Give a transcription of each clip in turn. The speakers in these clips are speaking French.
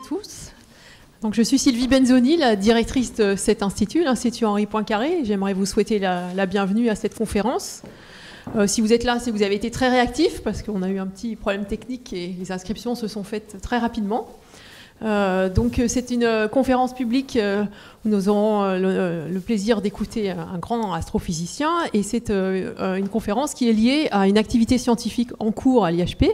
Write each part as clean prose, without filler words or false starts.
tous. Donc, je suis Sylvie Benzoni, la directrice de cet institut, l'Institut Henri Poincaré. J'aimerais vous souhaiter la bienvenue à cette conférence. Si vous êtes là, c'est que vous avez été très réactifs parce qu'on a eu un petit problème technique et les inscriptions se sont faites très rapidement. Donc c'est une conférence publique où nous aurons le plaisir d'écouter un grand astrophysicien et c'est une conférence qui est liée à une activité scientifique en cours à l'IHP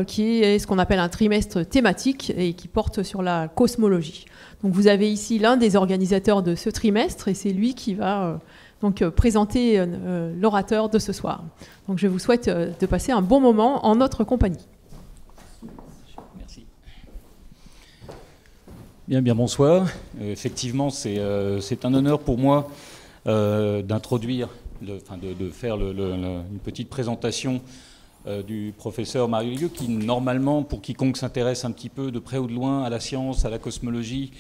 qui est ce qu'on appelle un trimestre thématique et qui porte sur la cosmologie. Donc vous avez ici l'un des organisateurs de ce trimestre et c'est lui qui va donc présenter l'orateur de ce soir. Donc je vous souhaite de passer un bon moment en notre compagnie. Merci. Bien, bonsoir. Effectivement, c'est un honneur pour moi d'introduire, de faire une petite présentation du professeur Mario Ligueux, qui normalement, pour quiconque s'intéresse un petit peu de près ou de loin à la science, à la cosmologie,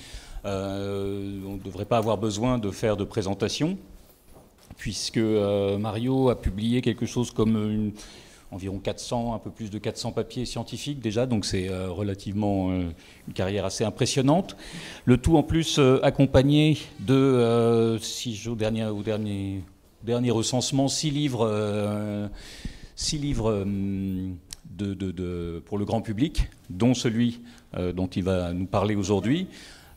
on ne devrait pas avoir besoin de faire de présentation, puisque Mario a publié quelque chose comme environ 400, un peu plus de 400 papiers scientifiques déjà, donc c'est relativement une carrière assez impressionnante. Le tout en plus accompagné de, si au dernier recensement, 6 livres, pour le grand public, dont celui dont il va nous parler aujourd'hui.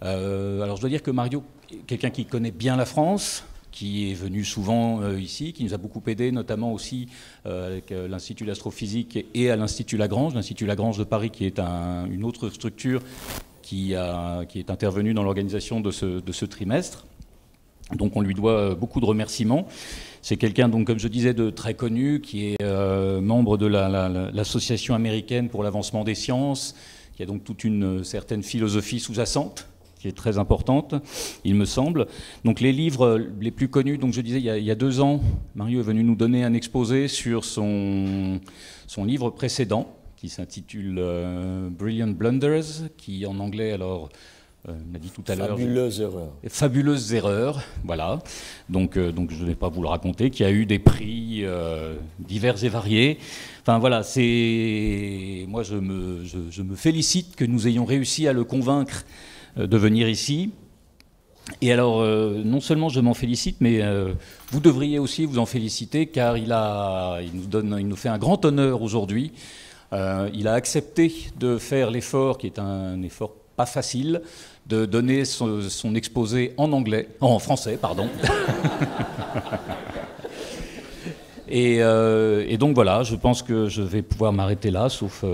Alors je dois dire que Mario est quelqu'un qui connaît bien la France, qui est venu souvent ici, qui nous a beaucoup aidé, notamment aussi avec l'Institut d'astrophysique et à l'Institut Lagrange de Paris, qui est une autre structure qui est intervenue dans l'organisation de ce trimestre. Donc on lui doit beaucoup de remerciements. C'est quelqu'un, donc, comme je disais, de très connu, qui est membre de l'Association américaine pour l'avancement des sciences, qui a donc toute une certaine philosophie sous-jacente, qui est très importante, il me semble. Donc les livres les plus connus, donc je disais, il y a 2 ans, Mario est venu nous donner un exposé sur son livre précédent, qui s'intitule Brilliant Blunders, qui en anglais, alors, on a dit tout à l'heure... Fabuleuses erreurs. Fabuleuses erreurs, voilà. Donc je ne vais pas vous le raconter, qui a eu des prix divers et variés. Enfin voilà, moi je me félicite que nous ayons réussi à le convaincre de venir ici. Et alors, non seulement je m'en félicite, mais vous devriez aussi vous en féliciter, car il nous fait un grand honneur aujourd'hui. Il a accepté de faire l'effort, qui est un effort pas facile, de donner son exposé en français, pardon. Et donc voilà, je pense que je vais pouvoir m'arrêter là, sauf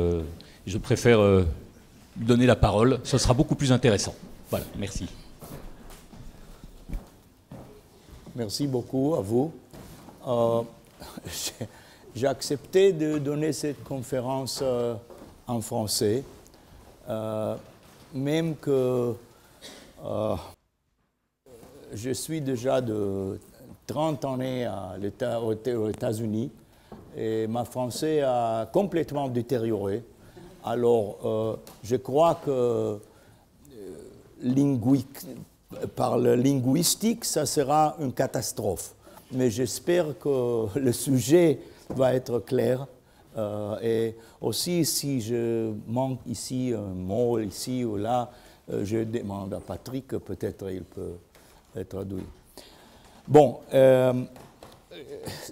je préfère lui donner la parole, ce sera beaucoup plus intéressant. Voilà, merci. Merci beaucoup à vous. J'ai accepté de donner cette conférence en français, même que je suis déjà de 30 années aux États-Unis et ma français a complètement détérioré. Alors, je crois que par le linguistique, ça sera une catastrophe. Mais j'espère que le sujet va être clair. Et aussi, si je manque ici un mot, ici ou là, je demande à Patrick, peut-être il peut être traduit. Bon,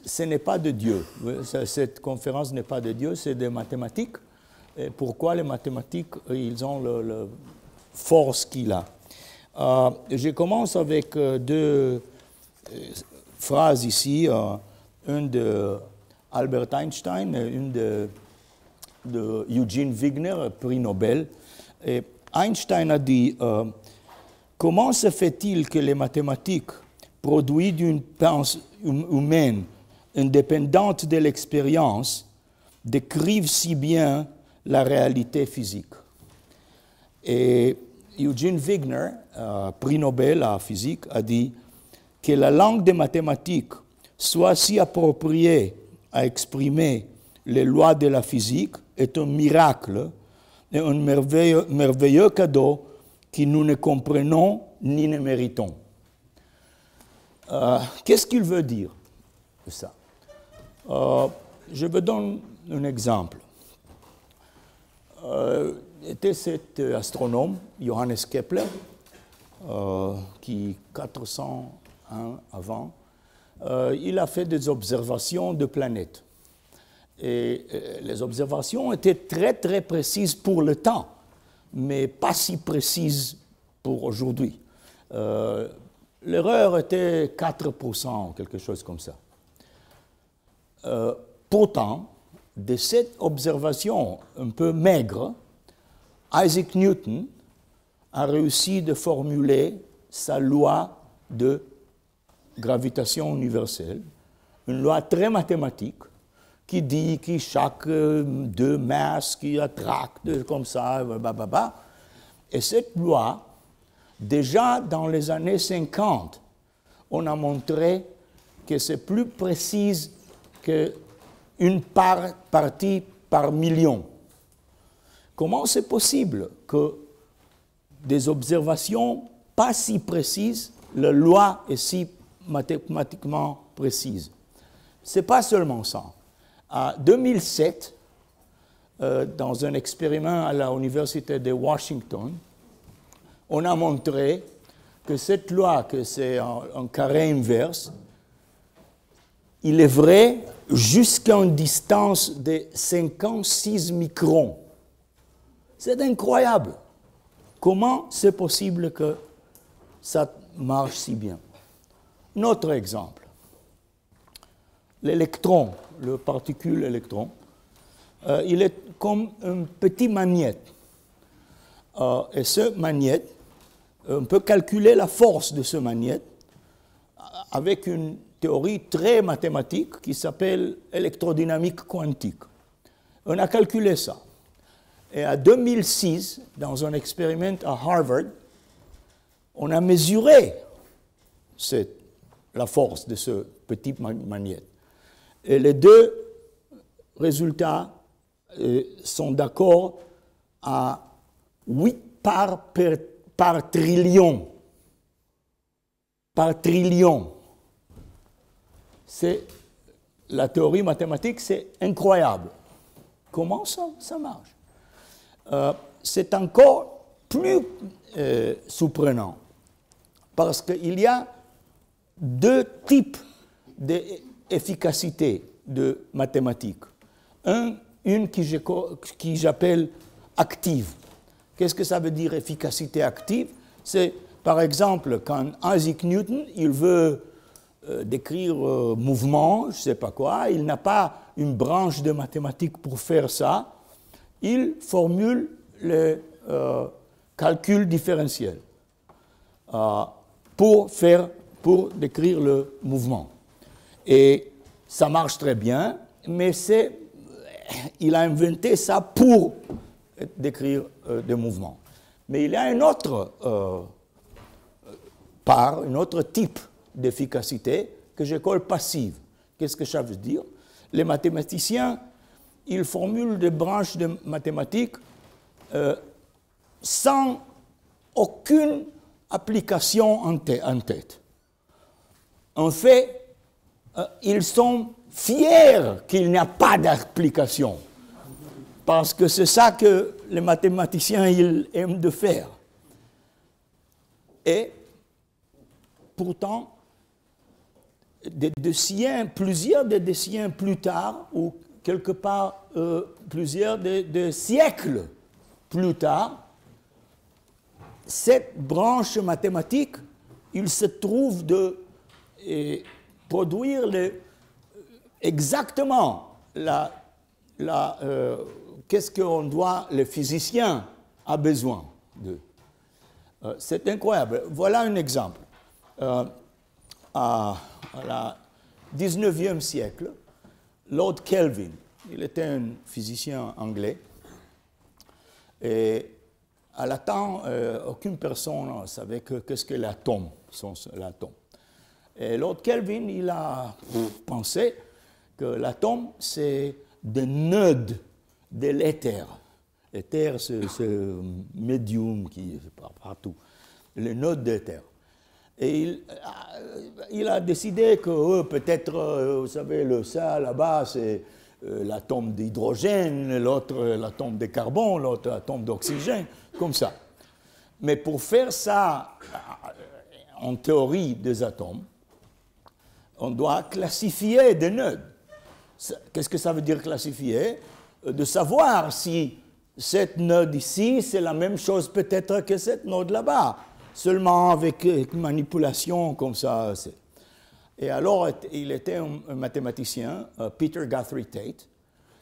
ce n'est pas de Dieu. Cette conférence n'est pas de Dieu, c'est des mathématiques. Et pourquoi les mathématiques, ils ont la force qu'il a. Je commence avec 2 phrases ici, une de Albert Einstein et une de Eugene Wigner, prix Nobel. Et Einstein a dit comment se fait-il que les mathématiques, produits d'une pensée humaine indépendante de l'expérience, décrivent si bien la réalité physique? Et Eugene Wigner, prix Nobel en physique, a dit que la langue des mathématiques soit si appropriée à exprimer les lois de la physique est un miracle et un merveilleux cadeau que nous ne comprenons ni ne méritons. Qu'est-ce qu'il veut dire de ça? Je vous donne un exemple. était cet astronome, Johannes Kepler, qui, 401 avant, il a fait des observations de planètes. Et les observations étaient très, très précises pour le temps, mais pas si précises pour aujourd'hui. L'erreur était 4%, quelque chose comme ça. Pourtant, de cette observation un peu maigre, Isaac Newton a réussi de formuler sa loi de gravitation universelle, une loi très mathématique qui dit que chaque deux masses qui attractent comme ça, blablabla. Et cette loi, déjà dans les années 50, on a montré que c'est plus précise qu'une partie par million. Comment c'est possible que des observations pas si précises, la loi est si mathématiquement précise? Ce n'est pas seulement ça. En 2007, dans un expériment à l'Université de Washington, on a montré que cette loi, que c'est un carré inverse, il est vrai jusqu'à une distance de 56 microns. C'est incroyable. Comment c'est possible que ça marche si bien? Notre exemple, l'électron, le particule électron, il est comme un petit magnète. Et ce magnète, on peut calculer la force de ce magnète avec une théorie très mathématique qui s'appelle électrodynamique quantique. On a calculé ça. Et en 2006, dans un expériment à Harvard, on a mesuré la force de ce petit magnète. Et les deux résultats sont d'accord à 8 par trillion. Par trillion. C'est la théorie mathématique, c'est incroyable. Comment ça marche? C'est encore plus surprenant parce qu'il y a deux types d'efficacité de mathématiques. Une qui j'appelle active. Qu'est-ce que ça veut dire efficacité active? C'est par exemple quand Isaac Newton il veut décrire mouvement, je ne sais pas quoi, il n'a pas une branche de mathématiques pour faire ça, il formule le calcul différentiel pour décrire le mouvement. Et ça marche très bien, mais il a inventé ça pour décrire des mouvements. Mais il y a un autre un autre type d'efficacité que j'appelle passive. Qu'est-ce que ça veut dire? Les mathématiciens, ils formulent des branches de mathématiques sans aucune application en tête. En fait, ils sont fiers qu'il n'y a pas d'application, parce que c'est ça que les mathématiciens ils aiment de faire. Et pourtant, plusieurs des siens plus tard, ou quelque part plusieurs des siècles plus tard, cette branche mathématique, il se trouve de produire exactement qu'est-ce qu'on doit, les physiciens a besoin de. C'est incroyable. Voilà un exemple. À la 19e siècle, Lord Kelvin, il était un physicien anglais, et à la temps, aucune personne ne savait qu'est-ce que l'atome. Et Lord Kelvin, il a pensé que l'atome, c'est des nœuds de l'éther. L'éther, c'est ce médium qui est partout, les nœuds d'éther. Et il a décidé que peut-être, vous savez, le ça là-bas, c'est l'atome d'hydrogène, l'autre l'atome de carbone, l'autre l'atome d'oxygène, comme ça. Mais pour faire ça en théorie des atomes, on doit classifier des nœuds. Qu'est-ce que ça veut dire classifier? De savoir si cette nœud ici, c'est la même chose peut-être que cette nœud là-bas, seulement avec une manipulation comme ça. Et alors, il était un mathématicien, Peter Guthrie Tate,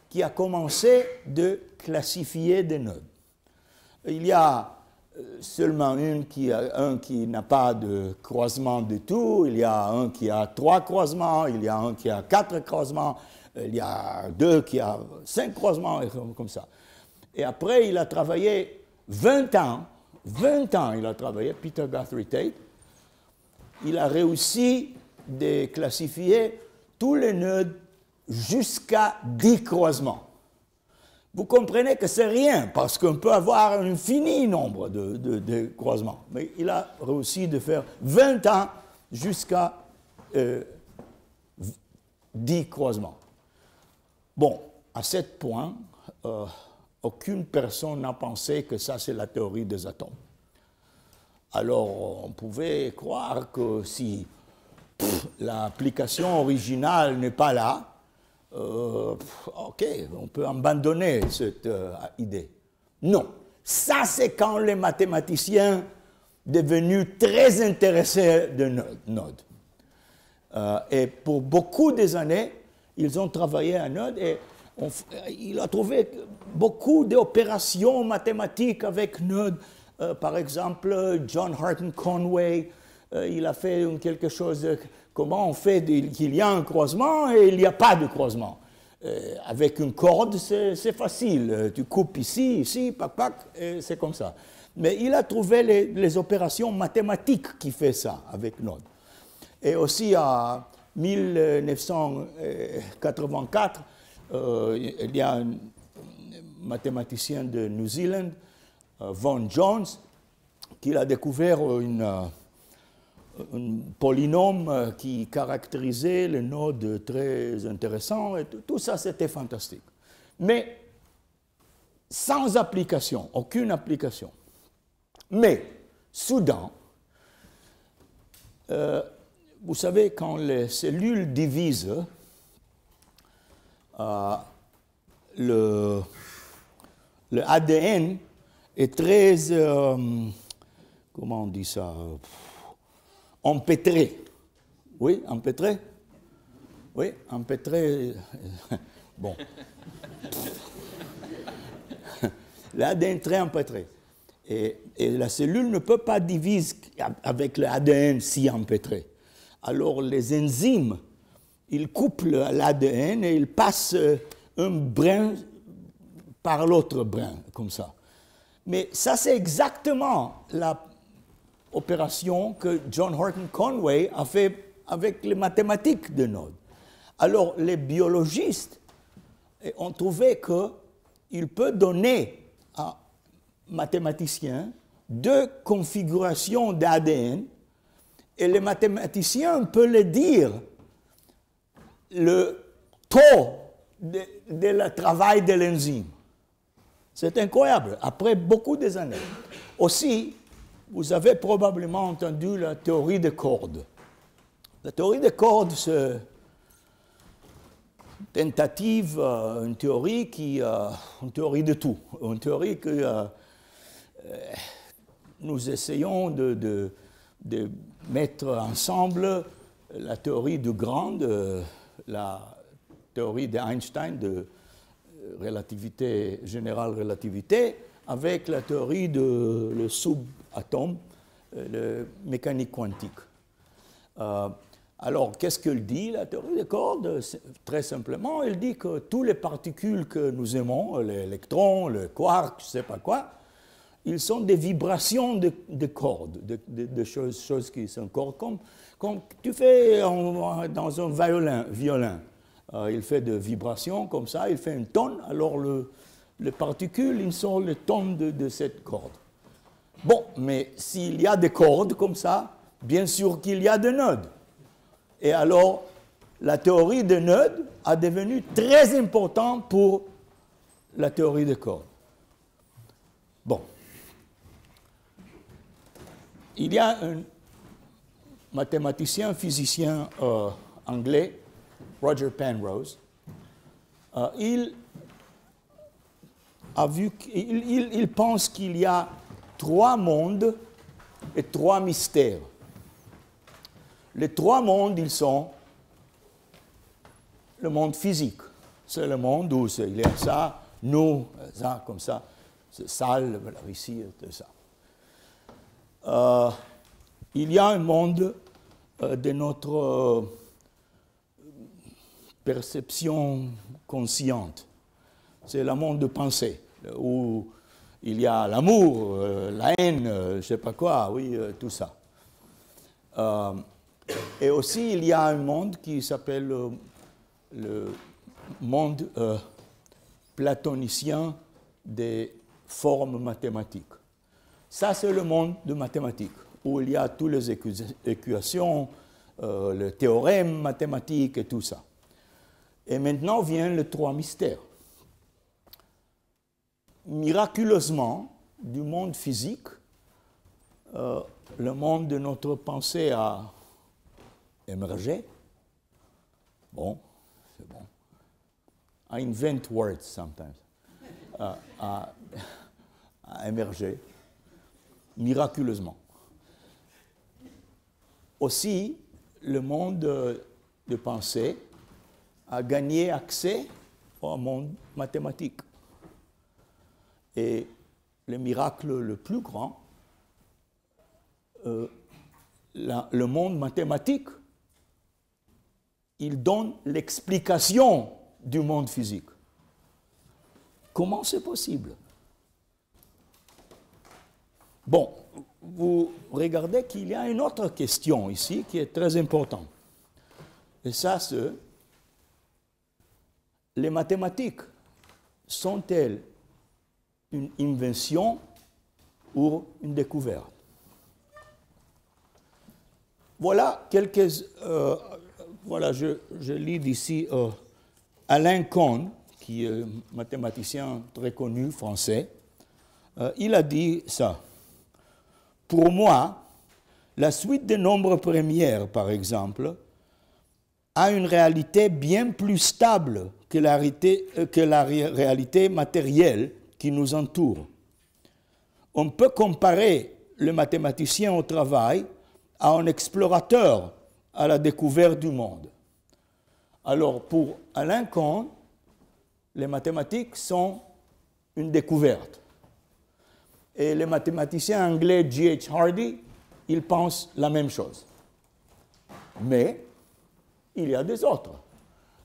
qui a commencé de classifier des nœuds. Il y a seulement un qui n'a pas de croisement du tout, il y a un qui a 3 croisements, il y a un qui a 4 croisements, il y a 2 qui a 5 croisements, et comme ça. Et après, il a travaillé 20 ans il a travaillé, Peter Guthrie Tate, il a réussi de classifier tous les nœuds jusqu'à 10 croisements. Vous comprenez que c'est rien, parce qu'on peut avoir un infini nombre de croisements. Mais il a réussi de faire 20 ans jusqu'à 10 croisements. Bon, à ce point, aucune personne n'a pensé que ça, c'est la théorie des atomes. Alors, on pouvait croire que si l'application originale n'est pas là, ok, on peut abandonner cette idée. Non, ça c'est quand les mathématiciens devenus très intéressés de Node. Et pour beaucoup des années, ils ont travaillé à Node et il a trouvé beaucoup d'opérations mathématiques avec Node. Par exemple, John Horton Conway, il a fait quelque chose, comment on fait qu'il y a un croisement et il n'y a pas de croisement. Avec une corde, c'est facile. Tu coupes ici, pac, pac, et c'est comme ça. Mais il a trouvé les opérations mathématiques qui font ça avec Node. Et aussi en 1984, il y a un mathématicien de New Zealand, Vaughan Jones, qui a découvert un polynôme qui caractérisait le node très intéressant. Et tout ça, c'était fantastique. Mais sans application, aucune application. Mais, soudain, vous savez, quand les cellules divisent, le ADN est très, comment on dit ça, empêtré. Oui, empêtré? Oui, empêtré. Bon. L'ADN est très empêtré. Et la cellule ne peut pas diviser avec l'ADN si empêtré. Alors les enzymes, ils coupent l'ADN et ils passent un brin par l'autre brin, comme ça. Mais ça, c'est exactement l'opération que John Horton Conway a fait avec les mathématiques de Node. Alors, les biologistes ont trouvé qu'il peut donner à un mathématicien 2 configurations d'ADN et les mathématiciens peuvent le dire le taux de le travail de l'enzyme. C'est incroyable, après beaucoup d'années. Aussi, vous avez probablement entendu la théorie des cordes. La théorie des cordes, c'est une tentative, une théorie une théorie de tout, une théorie que nous essayons de mettre ensemble la théorie du grand, la théorie d'Einstein de relativité, générale relativité, avec la théorie de le subatome, la mécanique quantique. Alors, qu'est-ce qu'elle dit, la théorie des cordes? Très simplement, elle dit que toutes les particules que nous aimons, l'électron, le quark, je ne sais pas quoi, ils sont des vibrations de cordes, de choses qui sont cordes, comme tu fais dans un violin. Il fait des vibrations comme ça, il fait une tonne, alors les particules, ils sont les tonnes de cette corde. Bon, mais s'il y a des cordes comme ça, bien sûr qu'il y a des nœuds. Et alors, la théorie des nœuds a devenu très importante pour la théorie des cordes. Bon. Il y a un mathématicien, physicien anglais, Roger Penrose. Il pense qu'il y a 3 mondes et 3 mystères. Les 3 mondes, ils sont le monde physique. C'est le monde où il y a ça, nous, ça, comme ça, c'est sale, ici, tout ça. Il y a un monde de notre perception consciente. C'est le monde de pensée, où il y a l'amour, la haine, je ne sais pas quoi, oui, tout ça. Et aussi, il y a un monde qui s'appelle le monde platonicien des formes mathématiques. Ça, c'est le monde de mathématiques, où il y a toutes les équations, le théorème mathématique et tout ça. Et maintenant vient les 3 mystères. Miraculeusement, du monde physique, le monde de notre pensée a émergé. Bon, c'est bon. I invent words sometimes. A émergé miraculeusement. Aussi, le monde de pensée a gagné accès au monde mathématique. Et le miracle le plus grand, le monde mathématique, il donne l'explication du monde physique. Comment c'est possible? Bon, vous regardez qu'il y a une autre question ici qui est très importante. Et ça, c'est les mathématiques sont-elles une invention ou une découverte? Voilà quelques... voilà, je lis d'ici Alain Kohn, qui est un mathématicien très connu français. Il a dit ça. Pour moi, la suite des nombres premières, par exemple, a une réalité bien plus stable que la réalité matérielle qui nous entoure. On peut comparer le mathématicien au travail à un explorateur à la découverte du monde. Alors, pour Alain Kohn, les mathématiques sont une découverte. Et les mathématiciens anglais G.H. Hardy, ils pensent la même chose. Mais il y a des autres.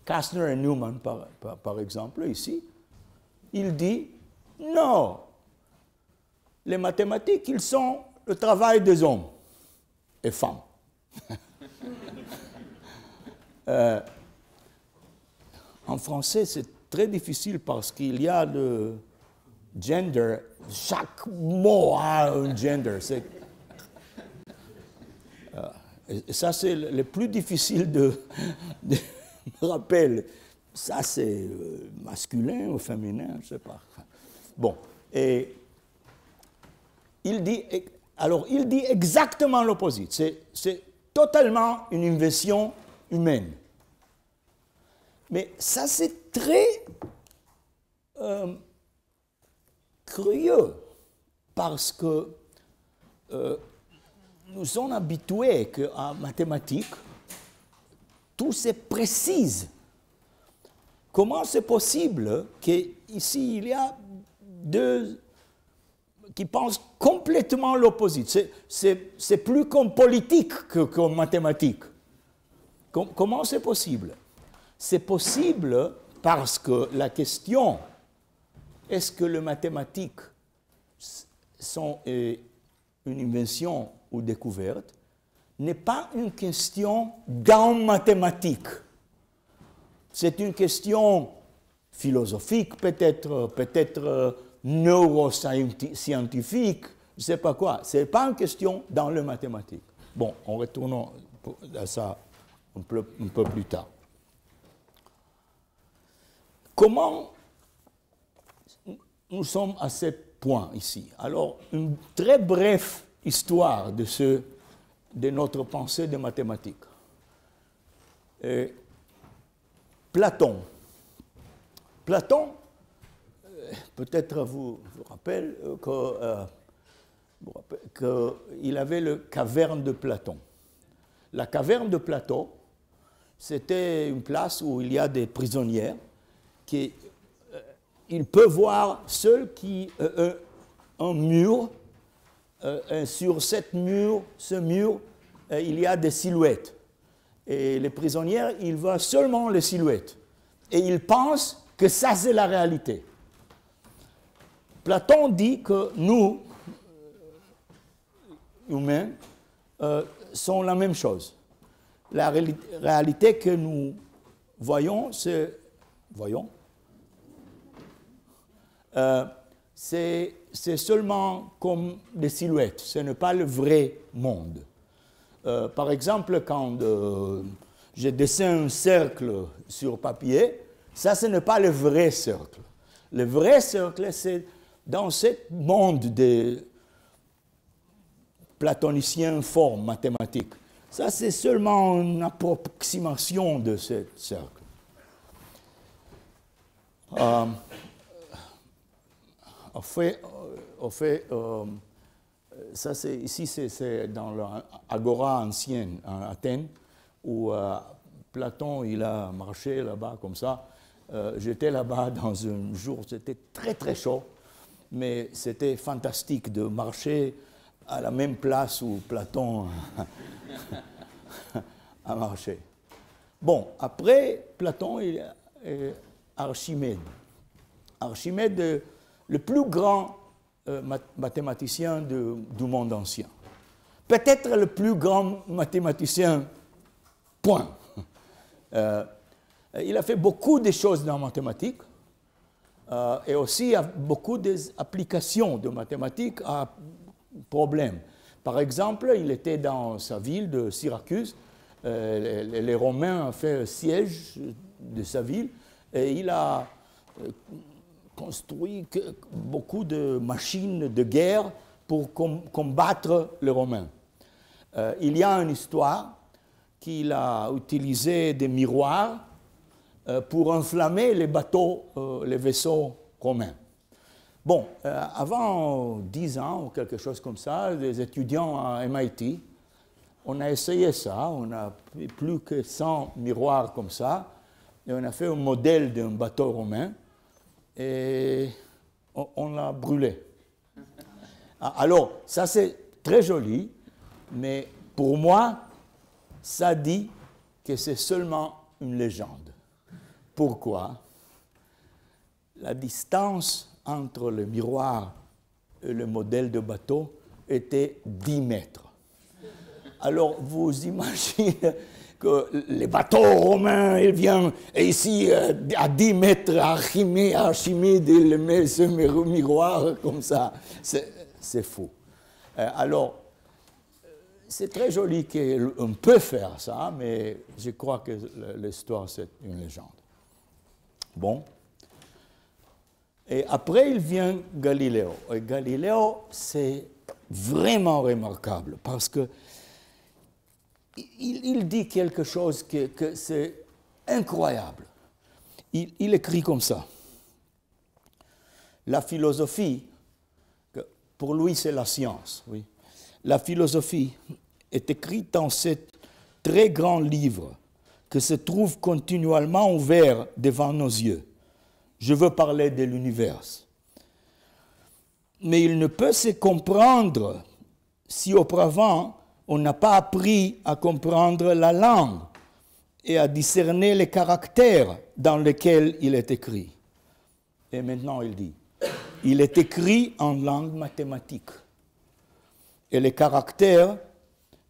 Kastner et Newman, par exemple, ici, il dit non, les mathématiques, ils sont le travail des hommes et femmes. En français, c'est très difficile parce qu'il y a le gender. Chaque mot a un gender. Et ça, c'est le plus difficile de rappel. Ça, c'est masculin ou féminin, je ne sais pas. Bon, et il dit exactement l'opposite. C'est totalement une invention humaine. Mais ça, c'est très curieux parce que nous sommes habitués qu'en mathématiques, tout c'est précis. Comment c'est possible qu'ici, il y a deux qui pensent complètement l'opposite? C'est plus comme politique que comme mathématique. Comment c'est possible? C'est possible parce que la question, est-ce que les mathématiques sont une invention ou découverte, n'est pas une question dans mathématiques. C'est une question philosophique, peut-être neuroscientifique, je ne sais pas quoi. Ce n'est pas une question dans les mathématiques. Bon, on retourne à ça un peu plus tard. comment nous sommes à ce point ici? Alors, une très brève histoire de notre pensée des mathématiques. Platon. Platon, peut-être vous rappelez qu'il avait le caverne de Platon. La caverne de Platon, c'était une place où il y a des prisonniers qui il peut voir seul un mur. Sur ce mur, il y a des silhouettes. Et les prisonniers, ils voient seulement les silhouettes. Et ils pensent que ça, c'est la réalité. Platon dit que nous, humains, sont la même chose. La réalité que nous voyons, c'est seulement comme des silhouettes, ce n'est pas le vrai monde. Par exemple, quand je dessine un cercle sur papier, ça, ce n'est pas le vrai cercle. Le vrai cercle, c'est dans ce monde des platoniciens formes mathématiques. Ça, c'est seulement une approximation de ce cercle. En fait, ça, ici, c'est dans l'agora ancienne à Athènes, où Platon, il a marché là-bas comme ça. J'étais là-bas dans un jour, c'était très très chaud, mais c'était fantastique de marcher à la même place où Platon a marché. Bon, après Platon, il y a Archimède. Archimède, le plus grand mathématicien du monde ancien. Peut-être le plus grand mathématicien, point. Il a fait beaucoup de choses dans la mathématique et aussi beaucoup d'applications de mathématiques à problèmes. Par exemple, il était dans sa ville de Syracuse. Les Romains ont fait un siège de sa ville et il a construit beaucoup de machines de guerre pour combattre les Romains. Il y a une histoire qu'il a utilisé des miroirs pour enflammer les bateaux, les vaisseaux romains. Bon, avant 10 ans ou quelque chose comme ça, des étudiants à MIT, on a essayé ça, on a plus que 100 miroirs comme ça, et on a fait un modèle d'un bateau romain, et on l'a brûlé. Alors, ça c'est très joli, mais pour moi, ça dit que c'est seulement une légende. Pourquoi? La distance entre le miroir et le modèle de bateau était 10 mètres. Alors, vous imaginez que les bateaux romains, ils viennent ici à 10 mètres, Archimède, il met ce miroir comme ça. C'est fou. Alors, c'est très joli qu'on peut faire ça, mais je crois que l'histoire, c'est une légende. Bon. Et après, il vient Galiléo. Et Galiléo, c'est vraiment remarquable parce que il dit quelque chose que c'est incroyable. Il écrit comme ça. La philosophie, pour lui, c'est la science. Oui. La philosophie est écrite dans ce très grand livre que se trouve continuellement ouvert devant nos yeux. Je veux parler de l'univers. Mais il ne peut se comprendre si auparavant on n'a pas appris à comprendre la langue et à discerner les caractères dans lesquels il est écrit. Et maintenant il dit, il est écrit en langue mathématique. Et les caractères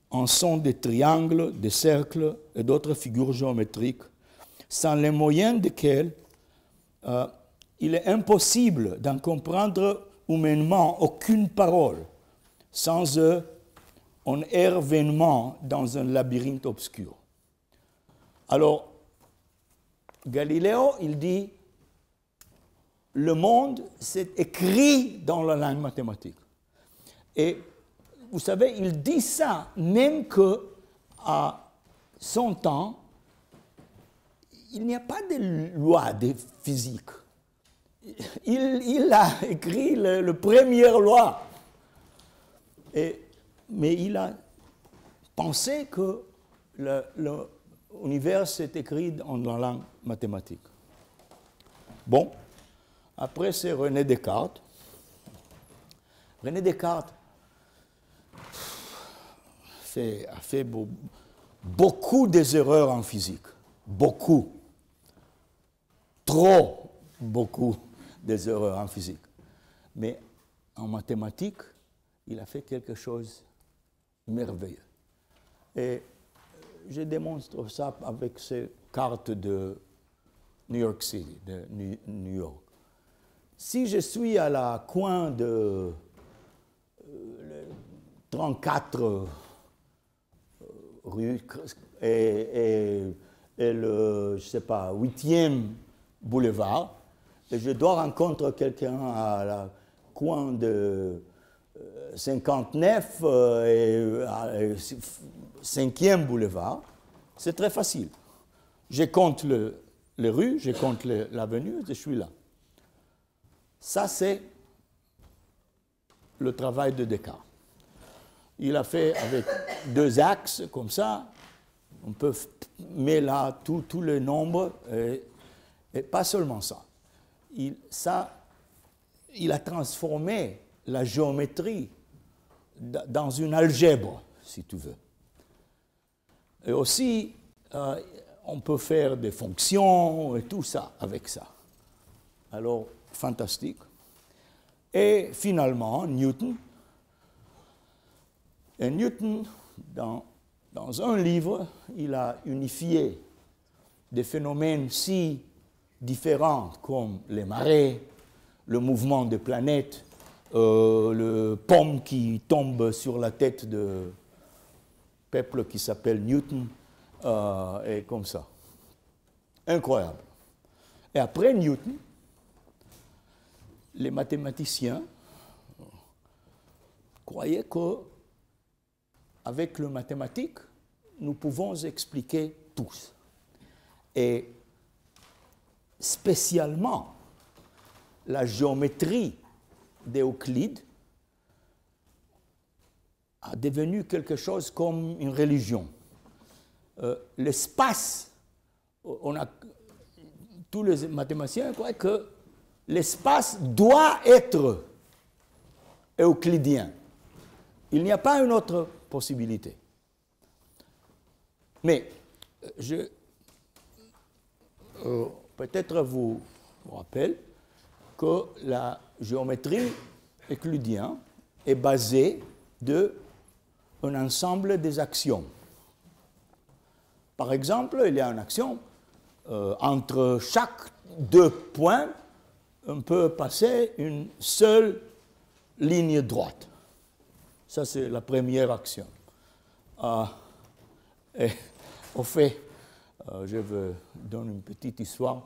en sont des triangles, des cercles et d'autres figures géométriques, sans les moyens desquels il est impossible d'en comprendre humainement aucune parole. Sans eux, on erre vainement dans un labyrinthe obscur. Alors, Galiléo, il dit, le monde s'est écrit dans la langue mathématique. Et vous savez, il dit ça même qu'à son temps, il n'y a pas de loi de physique. Il a écrit la première loi. Mais il a pensé que l'univers s'est écrit dans la langue mathématique. Bon, après c'est René Descartes. René Descartes a fait beaucoup des erreurs en physique. Beaucoup. Trop beaucoup des erreurs en physique. Mais en mathématiques, il a fait quelque chose de merveilleux. Et je démontre ça avec ces cartes de New York City, de New York. Si je suis à la coin de 34 rue et le, je sais pas, 8e boulevard, et je dois rencontrer quelqu'un à la coin de 59 et 5e boulevard, c'est très facile. Je compte les rues, je compte l'avenue, je suis là. Ça, c'est le travail de Descartes. Il a fait avec 2 axes, comme ça, on peut mettre là tous les nombres, et pas seulement ça. Il a transformé la géométrie dans une algèbre, si tu veux. Et aussi, on peut faire des fonctions et tout ça avec ça. Alors, fantastique. Et finalement, Newton. Et Newton, dans un livre, il a unifié des phénomènes si différents comme les marées, le mouvement des planètes, le pomme qui tombe sur la tête de peuple qui s'appelle Newton, et comme ça. Incroyable. Et après Newton, les mathématiciens croyaient qu'avec le mathématique, nous pouvons expliquer tous. Et spécialement, la géométrie d'Euclide a devenu quelque chose comme une religion. L'espace, tous les mathématiciens croient que l'espace doit être euclidien. Il n'y a pas une autre possibilité. Mais peut-être vous rappelle que la géométrie euclidienne est basée d'un ensemble des axiomes. Par exemple, il y a un axiome entre chaque 2 points, on peut passer une seule ligne droite. Ça, c'est la première axiome. Et au fait, je veux donner une petite histoire.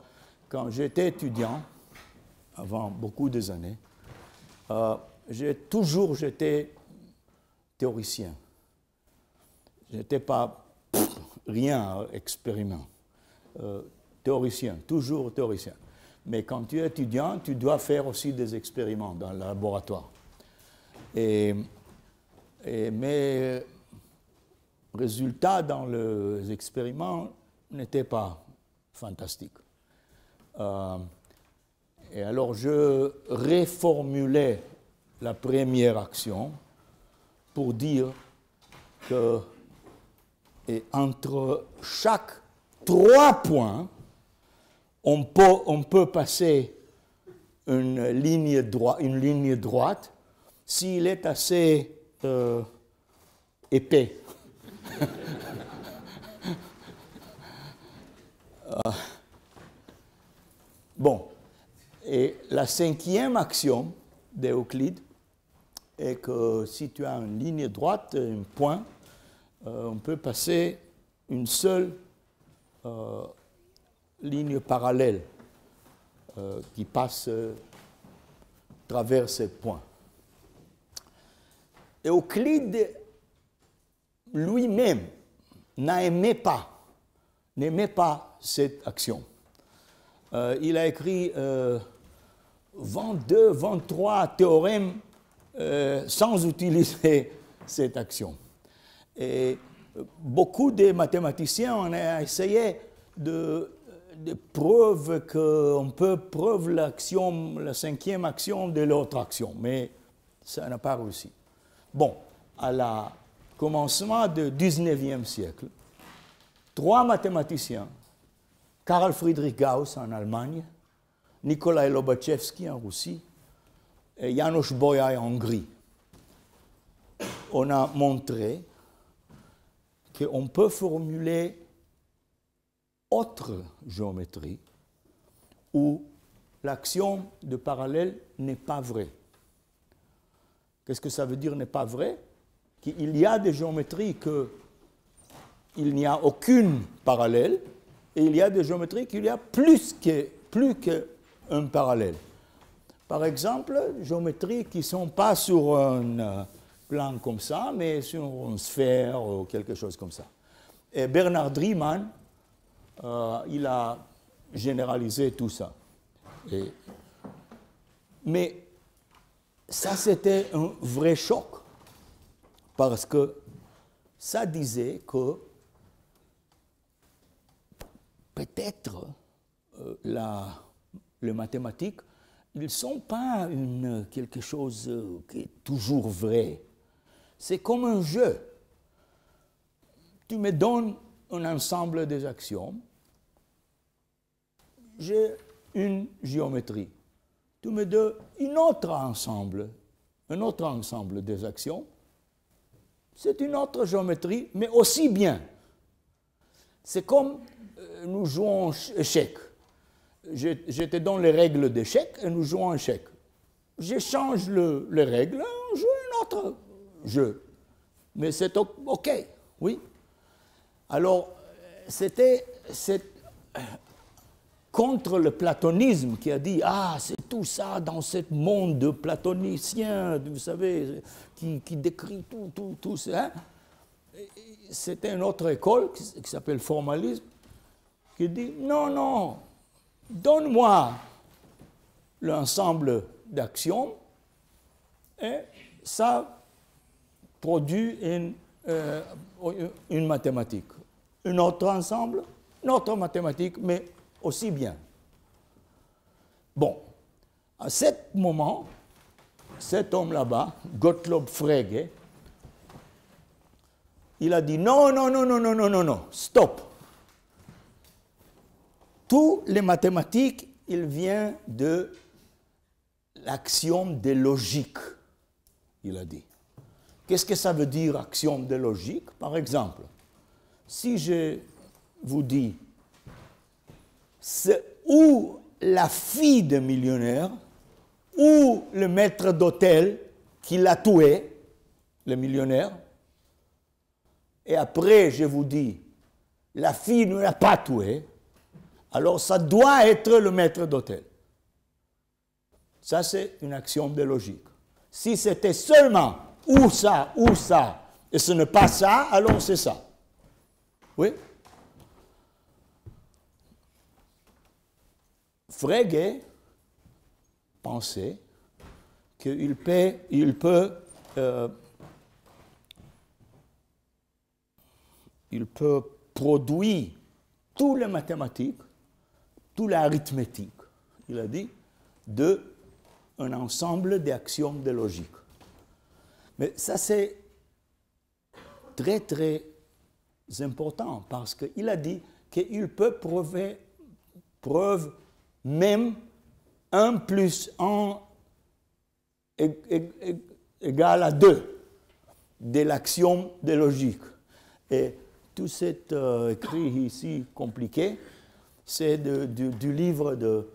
Quand j'étais étudiant, avant beaucoup des années, j'étais théoricien. Je n'étais pas rien expériment. Théoricien, toujours théoricien. Mais quand tu es étudiant, tu dois faire aussi des expériments dans le laboratoire. Et mes résultats dans les expériments n'étaient pas fantastiques. Et alors je reformulais la première action pour dire que entre chaque 3 points, on peut passer une ligne droite s'il est assez épais. Bon, et la 5e axiome d'Euclide est que si tu as une ligne droite, un point, on peut passer une seule ligne parallèle qui passe à travers ce point. Et Euclide lui-même n'aimait pas cette action. Il a écrit 22, 23 théorèmes sans utiliser cette action. Et beaucoup de mathématiciens ont essayé de preuve qu'on peut prouver l'action, la cinquième action de l'autre action, mais ça n'a pas réussi. Bon, à la commencement du 19e siècle, 3 mathématiciens, Carl Friedrich Gauss en Allemagne, Nikolai Lobachevsky en Russie et János Bolyai en Hongrie, on a montré qu'on peut formuler autre géométrie où l'axiome de parallèle n'est pas vrai. Qu'est-ce que ça veut dire n'est pas vrai? Qu'il y a des géométries qu'il n'y a aucune parallèle et il y a des géométries qu'il y a plus qu'un parallèle. Par exemple, géométries qui ne sont pas sur un plan comme ça, mais sur une sphère ou quelque chose comme ça. Et Bernard Riemann, il a généralisé tout ça. Mais ça, c'était un vrai choc, parce que ça disait que peut-être les mathématiques, ils ne sont pas quelque chose qui est toujours vrai. C'est comme un jeu. Tu me donnes un ensemble des axiomes, j'ai une géométrie. Tu me donnes un autre ensemble des axiomes, c'est une autre géométrie, mais aussi bien. C'est comme nous jouons échec. Je te donne les règles d'échec et nous jouons échec. J'échange les règles, on joue un autre jeu. Mais c'est OK, oui. Alors, c'était contre le platonisme qui a dit « Ah, c'est tout ça dans ce monde platonicien, vous savez, qui décrit tout ça. Hein? » C'était une autre école qui s'appelle le formalisme, qui dit « Non, non, donne-moi l'ensemble d'axiomes et ça produit une mathématique. Un autre ensemble, une autre mathématique, mais aussi bien. » Bon, à ce moment, cet homme là-bas, Gottlob Frege, il a dit non, non, non, non, non, non, non, non, stop. Tous les mathématiques, il vient de l'axiome de logique, il a dit. Qu'est-ce que ça veut dire, axiome de logique? Par exemple, si je vous dis, c'est ou la fille de millionnaire, ou le maître d'hôtel qui l'a tué, le millionnaire, et après je vous dis, la fille ne l'a pas tué, alors ça doit être le maître d'hôtel. Ça, c'est une axiome de logique. Si c'était seulement ou ça, et ce n'est pas ça, alors c'est ça. Oui? Frege pensait qu'il peut produire toutes les mathématiques, toute l'arithmétique, il a dit, d'un ensemble d'axiomes de logique. Mais ça, c'est très, très important parce qu'il a dit qu'il peut prouver même 1 plus 1 égale à 2 de l'axiome de logique. Et tout cet écrit ici compliqué, c'est du livre de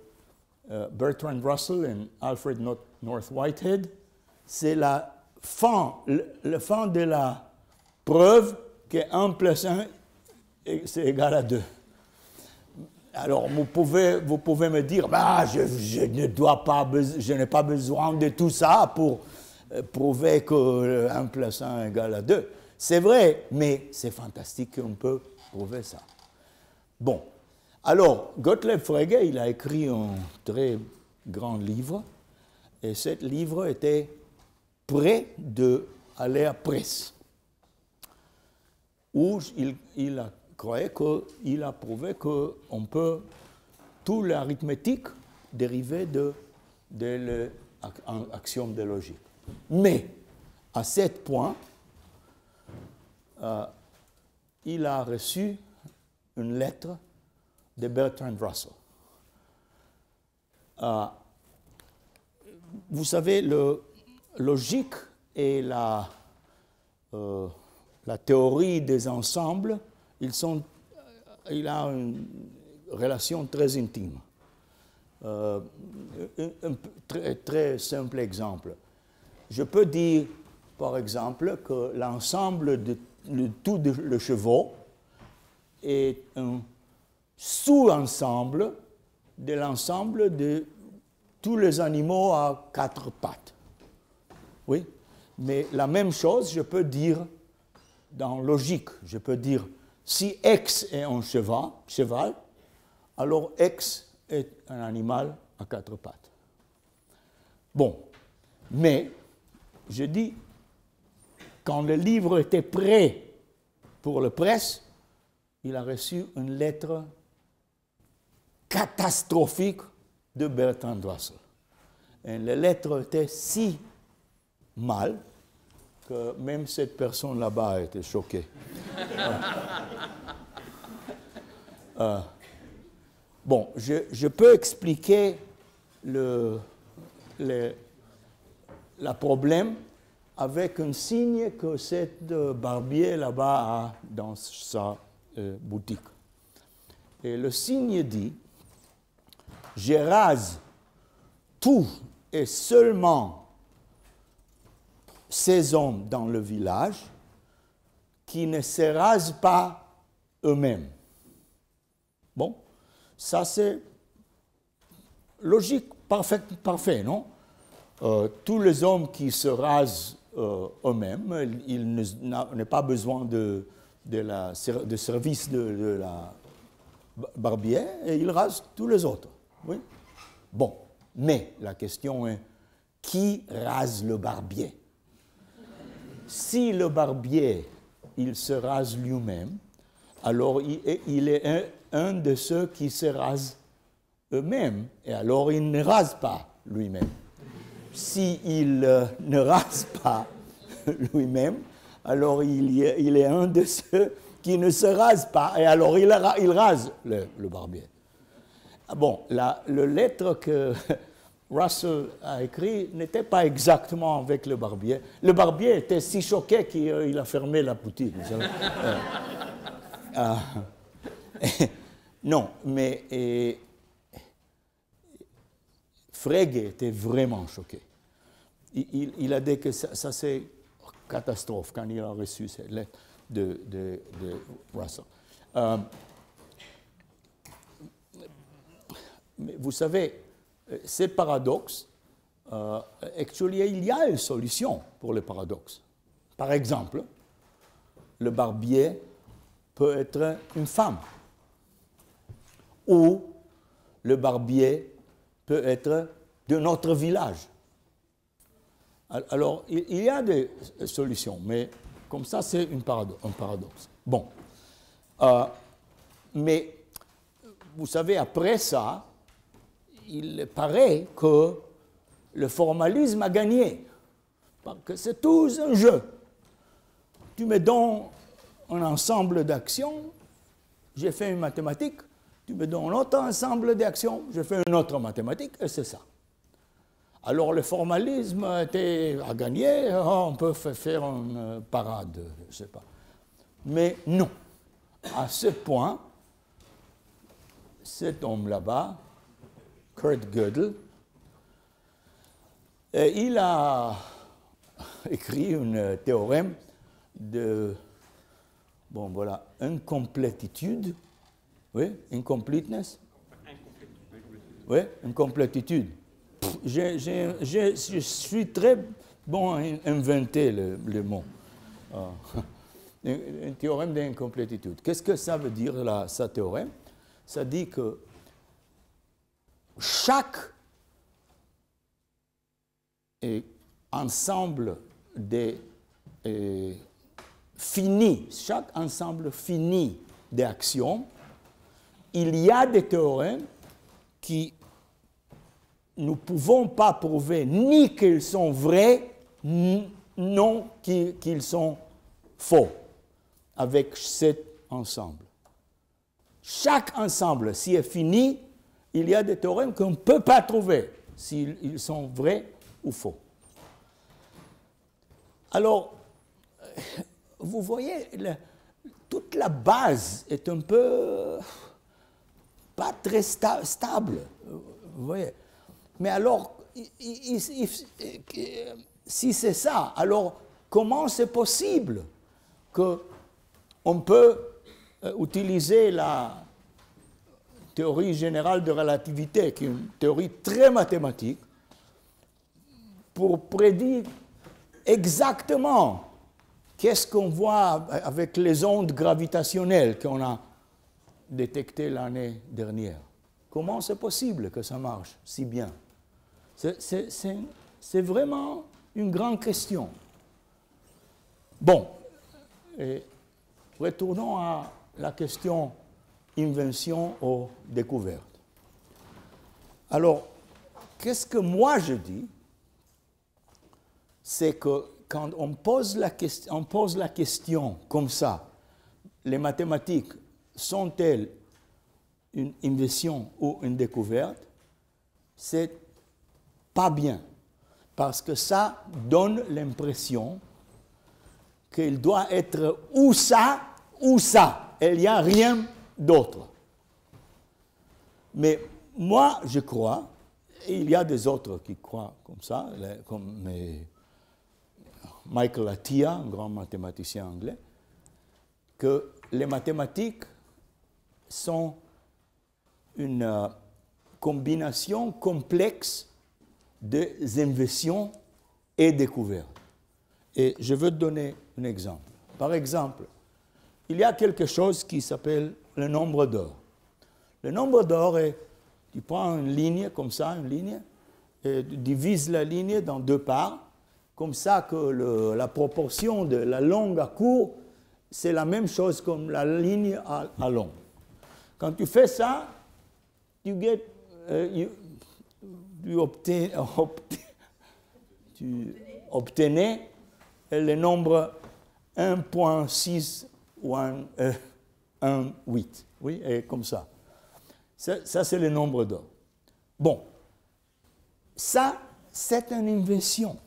Bertrand Russell et Alfred North Whitehead. C'est le fin de la preuve que 1 plus 1 c'est égal à 2. Alors, vous pouvez me dire, bah, je n'ai pas besoin de tout ça pour prouver que 1 plus 1 égale à 2. C'est vrai, mais c'est fantastique qu'on peut prouver ça. Bon, alors, Gottlieb Frege, il a écrit un très grand livre, et ce livre était prêt d'aller à presse, où il a croyait qu'il a prouvé qu'on peut toute l'arithmétique dériver de l'axiome de logique. Mais, à ce point, il a reçu une lettre de Bertrand Russell. Vous savez, la logique et la théorie des ensembles, il a une relation très intime. Un très simple exemple. Je peux dire, par exemple, que l'ensemble de tous les chevaux est un sous-ensemble de l'ensemble de tous les animaux à 4 pattes. Oui, mais la même chose, je peux dire dans logique. Je peux dire, si X est un cheval, alors X est un animal à 4 pattes. Bon, mais je dis, quand le livre était prêt pour la presse, il a reçu une lettre catastrophique de Bertrand Russell. Et la lettre était si mal que même cette personne là-bas a été choquée. Bon, je peux expliquer le problème avec un signe que cette barbier là-bas a dans sa boutique. Et le signe dit, je rase tout et seulement ces hommes dans le village qui ne se rasent pas eux-mêmes. Bon, ça c'est logique, parfait, non? Tous les hommes qui se rasent eux-mêmes, ils n'ont pas besoin de service de la barbier et ils rasent tous les autres. Oui? Bon, mais la question est, qui rase le barbier? Si le barbier, il se rase lui-même, alors il est un de ceux qui se rasent eux-mêmes, et alors il ne rase pas lui-même. S'il ne rase pas lui-même, alors il est un de ceux qui ne se rase pas, et alors il rase le barbier. Bon, la lettre que Russell a écrite n'était pas exactement avec le barbier. Le barbier était si choqué qu'il a fermé la boutique. Non, mais Frege était vraiment choqué. Il a dit que ça c'est une catastrophe quand il a reçu cette lettre de Russell. Mais vous savez, ces paradoxes, actuellement, il y a une solution pour les paradoxes. Par exemple, le barbier peut être une femme, ou le barbier peut être de notre village. Alors, il y a des solutions, mais comme ça, c'est un paradoxe. Bon. Mais, vous savez, après ça, il paraît que le formalisme a gagné, parce que c'est tout un jeu. Tu me donnes un ensemble d'actions, j'ai fait une mathématique, tu me donnes un autre ensemble d'actions, je fais une autre mathématique, et c'est ça. Alors le formalisme a gagné, on peut faire une parade, je ne sais pas. Mais non, à ce point, cet homme là-bas, Kurt Gödel, il a écrit un théorème de, bon voilà, incomplétitude, oui, incompleteness, Oui, incomplétitude. Je suis très bon à inventer le mot. Un théorème d'incomplétude. Qu'est-ce que ça veut dire, là, ce théorème? Ça dit que chaque ensemble chaque ensemble fini d'axiomes, il y a des théorèmes qui nous ne pouvons pas prouver ni qu'ils sont vrais, non qu'ils sont faux avec cet ensemble. Chaque ensemble, s'il est fini, il y a des théorèmes qu'on ne peut pas trouver s'ils sont vrais ou faux. Alors, vous voyez, toute la base est un peu pas très stable. Vous voyez. Mais alors, si c'est ça, alors comment c'est possible qu'on peut utiliser la théorie générale de relativité, qui est une théorie très mathématique, pour prédire exactement qu'est-ce qu'on voit avec les ondes gravitationnelles qu'on a détectées l'année dernière? Comment c'est possible que ça marche si bien? C'est vraiment une grande question. Bon, et retournons à la question invention ou découverte. Alors, qu'est-ce que moi je dis? C'est que quand on pose la question comme ça, les mathématiques sont-elles une invention ou une découverte? C'est pas bien, parce que ça donne l'impression qu'il doit être ou ça, il n'y a rien d'autre. Mais moi, je crois, et il y a des autres qui croient comme ça, comme Michael Atiyah, un grand mathématicien anglais, que les mathématiques sont une combinaison complexe des inventions et découvertes. Et je veux te donner un exemple. Par exemple, il y a quelque chose qui s'appelle le nombre d'or. Le nombre d'or est, tu prends une ligne comme ça, une ligne, et tu divises la ligne dans deux parts, comme ça que la proportion de la longue à court, c'est la même chose comme la ligne à long. Quand tu fais ça, tu obtenais le nombre 1.6 ou 1.8. Oui, et comme ça. Ça, c'est le nombre d'or. Bon, ça, c'est une invention.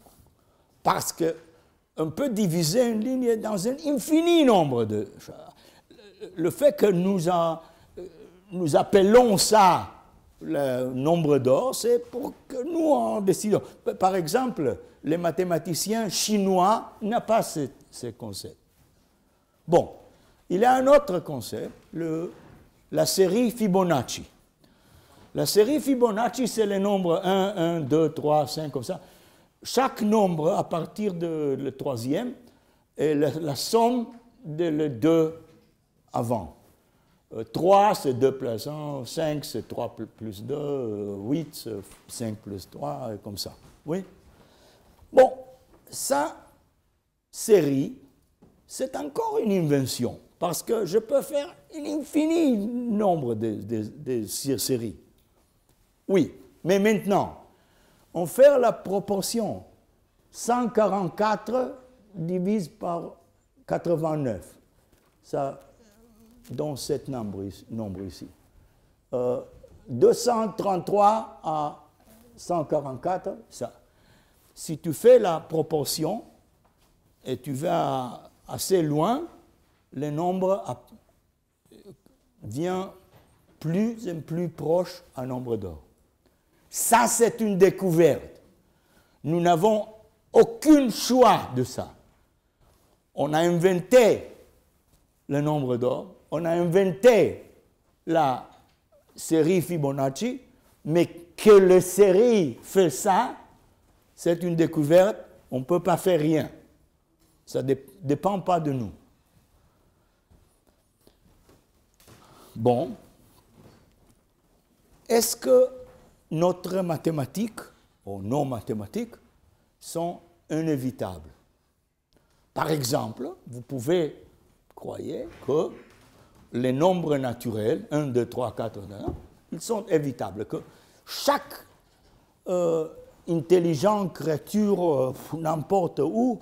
Parce qu'on peut diviser une ligne dans un infini nombre de choses. Le fait que nous appelons ça le nombre d'or, c'est pour que nous en décidons. Par exemple, les mathématiciens chinois n'ont pas ce concept. Bon, il y a un autre concept, la série Fibonacci. La série Fibonacci, c'est les nombres 1, 1, 2, 3, 5, comme ça. Chaque nombre, à partir de le troisième, est la somme des deux avant. 3, c'est 2 plus 1, 5, c'est 3 plus 2, 8, c'est 5 plus 3, et comme ça. Oui? Bon, ça, série, c'est encore une invention, parce que je peux faire un infini nombre de séries. Oui, mais maintenant, on fait la proportion 144 divise par 89. Ça donne cet nombre ici. 233 à 144, ça. Si tu fais la proportion et tu vas assez loin, le nombre vient plus et plus proche à nombre d'or. Ça, c'est une découverte. Nous n'avons aucun choix de ça. On a inventé le nombre d'or, on a inventé la série Fibonacci, Mais que la série fait ça, c'est une découverte, on ne peut pas faire rien. Ça ne dépend pas de nous. Bon. Est-ce que notre mathématiques, ou nos mathématiques, sont inévitables? Par exemple, vous pouvez croire que les nombres naturels, 1, 2, 3, 4, 1, ils sont évitables, que chaque intelligente créature, n'importe où,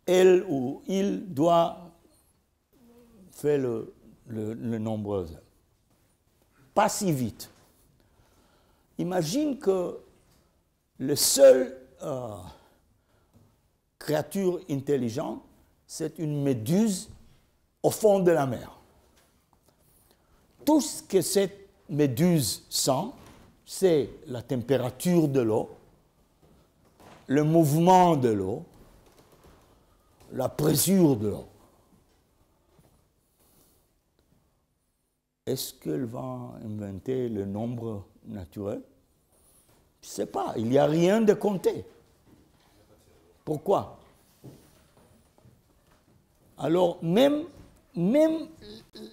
elle ou il doit faire le nombre. Pas si vite. Imagine que le seul créature intelligente, c'est une méduse au fond de la mer. Tout ce que cette méduse sent, c'est la température de l'eau, le mouvement de l'eau, la pression de l'eau. Est-ce qu'elle va inventer le nombre naturel? Je ne sais pas, il n'y a rien de compté. Pourquoi? Alors, même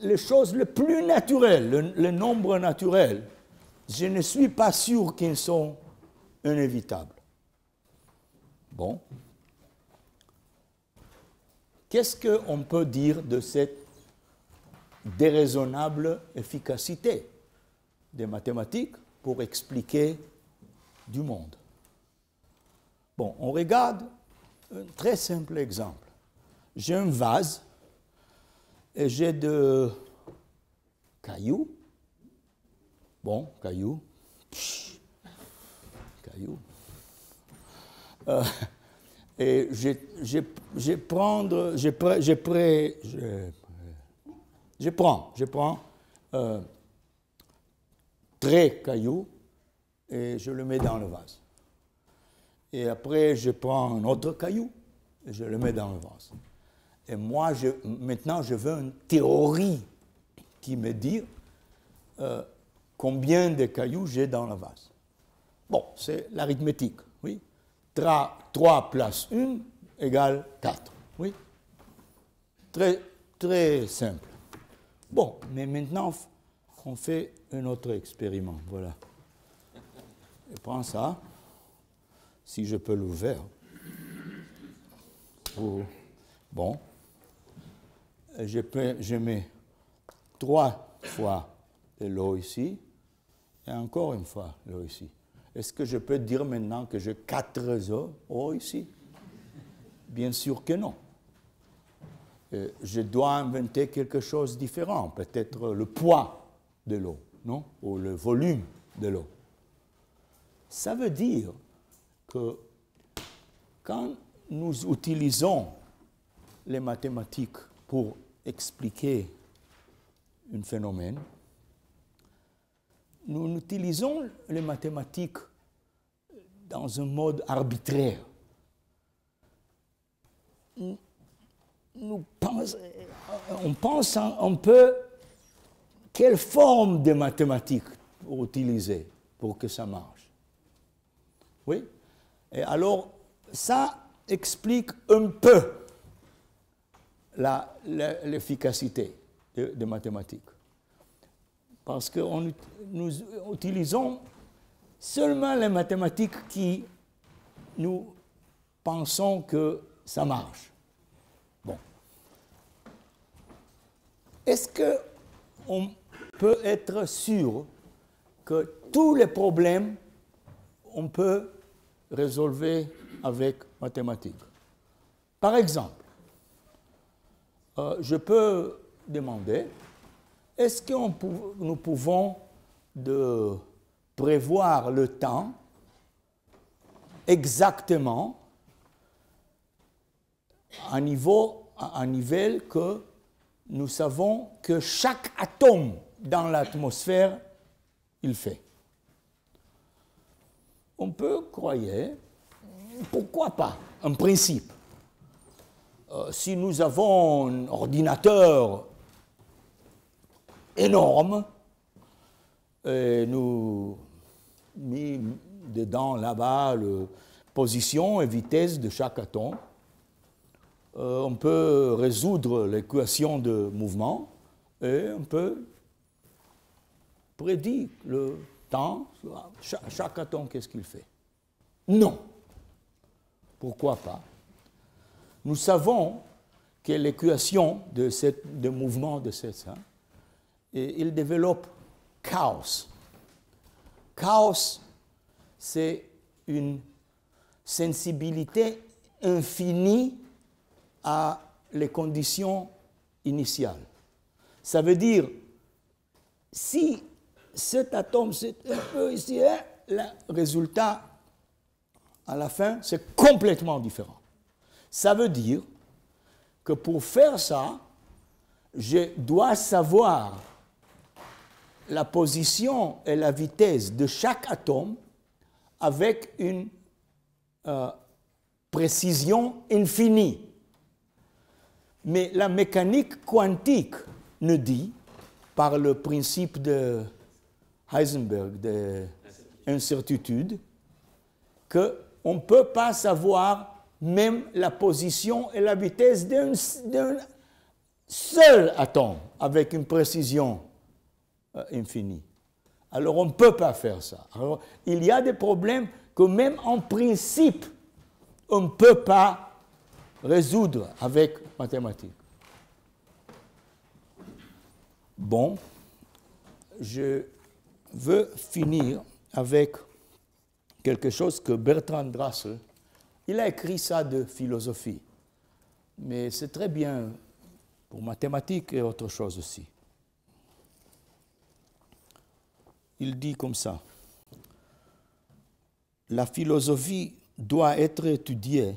les choses les plus naturelles, le nombre naturel, je ne suis pas sûr qu'ils sont inévitables. Bon. Qu'est-ce qu'on peut dire de cette déraisonnable efficacité des mathématiques pour expliquer du monde? Bon, on regarde un très simple exemple. J'ai un vase et j'ai des cailloux. Bon, cailloux. Cailloux. Et je prends 13 cailloux et je le mets dans le vase. Et après, je prends un autre caillou et je le mets dans le vase. Et moi, maintenant, je veux une théorie qui me dit combien de cailloux j'ai dans le vase. Bon, c'est l'arithmétique, oui. 3 plus 1 égale 4, oui. Très, très simple. Bon, mais maintenant, on fait un autre expériment, voilà. Je prends ça, si je peux l'ouvrir. Bon. Je mets 3 fois de l'eau ici, et encore une fois l'eau ici. Est-ce que je peux dire maintenant que j'ai 4 eaux ici? Bien sûr que non. Je dois inventer quelque chose de différent, peut-être le poids de l'eau, non? Ou le volume de l'eau. Ça veut dire que quand nous utilisons les mathématiques pour expliquer un phénomène, nous utilisons les mathématiques dans un mode arbitraire. On pense un peu quelle forme de mathématiques pour utiliser pour que ça marche. Oui? Et alors, ça explique un peu l'efficacité des mathématiques. Parce que nous utilisons seulement les mathématiques qui nous pensons que ça marche. Bon. Est-ce qu'on peut être sûr que tous les problèmes, on peut résolver avec mathématiques? Par exemple, je peux demander, est-ce que nous pouvons prévoir le temps exactement à un niveau que nous savons que chaque atome dans l'atmosphère, il fait? On peut croire, pourquoi pas, en principe. Si nous avons un ordinateur énorme et nous mis dedans là-bas la position et vitesse de chaque atome. On peut résoudre l'équation de mouvement et on peut prédire le temps, chaque atome, qu'est-ce qu'il fait. Non. Pourquoi pas? Nous savons que l'équation de mouvement de cette, il développe chaos. Chaos, c'est une sensibilité infinie à les conditions initiales. Ça veut dire, si cet atome, c'est un peu ici, le résultat, à la fin, c'est complètement différent. Ça veut dire que pour faire ça, je dois savoir la position et la vitesse de chaque atome avec une précision infinie. Mais la mécanique quantique nous dit, par le principe de Heisenberg de incertitude, qu'on ne peut pas savoir même la position et la vitesse d'un seul atome avec une précision infinie. Alors on ne peut pas faire ça. Alors, il y a des problèmes que même en principe, on ne peut pas résoudre avec mathématiques. Bon, je veux finir avec quelque chose que Bertrand Russell, il a écrit ça de philosophie, mais c'est très bien pour mathématiques et autre chose aussi. Il dit comme ça: la philosophie doit être étudiée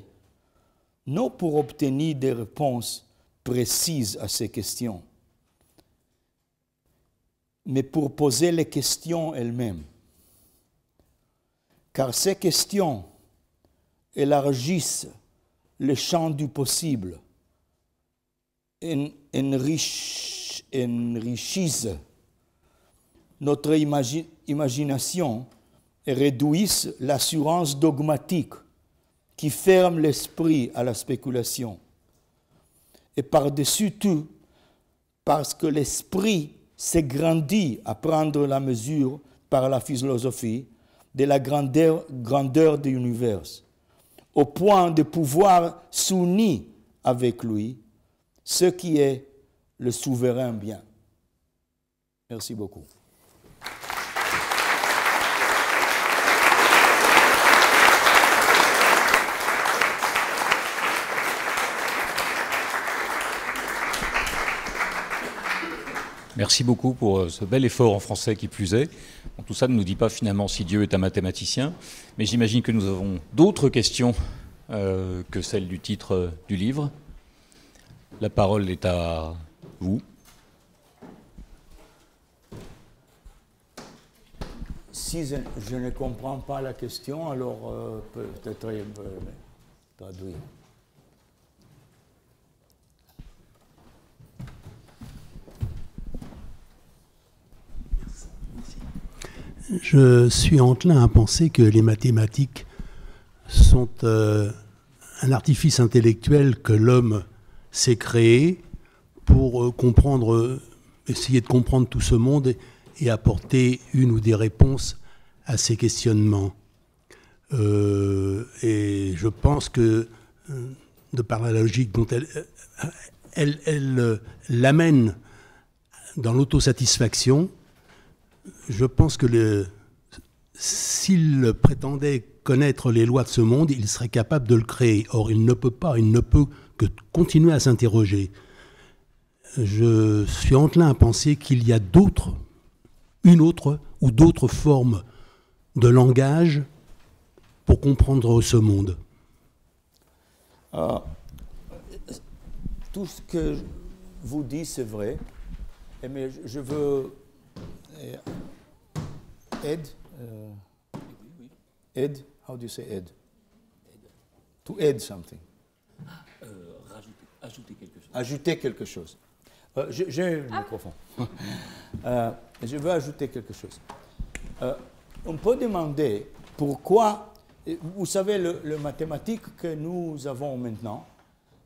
non pour obtenir des réponses précises à ces questions, mais pour poser les questions elles-mêmes. Car ces questions élargissent le champ du possible, enrichissent notre imagination et réduisent l'assurance dogmatique qui ferme l'esprit à la spéculation. Et par-dessus tout, parce que l'esprit s'est grandi à prendre la mesure par la philosophie de la grandeur de l'univers, au point de pouvoir s'unir avec lui, ce qui est le souverain bien. Merci beaucoup. Merci beaucoup pour ce bel effort en français qui plus est. Bon, tout ça ne nous dit pas finalement si Dieu est un mathématicien, mais j'imagine que nous avons d'autres questions que celle du titre du livre. La parole est à vous. Si je ne comprends pas la question, alors peut-être traduire. Je suis enclin à penser que les mathématiques sont un artifice intellectuel que l'homme s'est créé pour essayer de comprendre tout ce monde et apporter une ou des réponses à ces questionnements. Et je pense que, de par la logique dont elle l'amène dans l'autosatisfaction, je pense que s'il prétendait connaître les lois de ce monde, il serait capable de le créer. Or, il ne peut que continuer à s'interroger. Je suis enclin à penser qu'il y a une autre ou d'autres formes de langage pour comprendre ce monde. Tout ce que vous dites, c'est vrai, mais je veux aide, how do you say aide? To add something. Ajouter quelque chose. Ajouter quelque chose. J'ai le microphone. Je veux ajouter quelque chose. On peut demander pourquoi, vous savez, le mathématique que nous avons maintenant,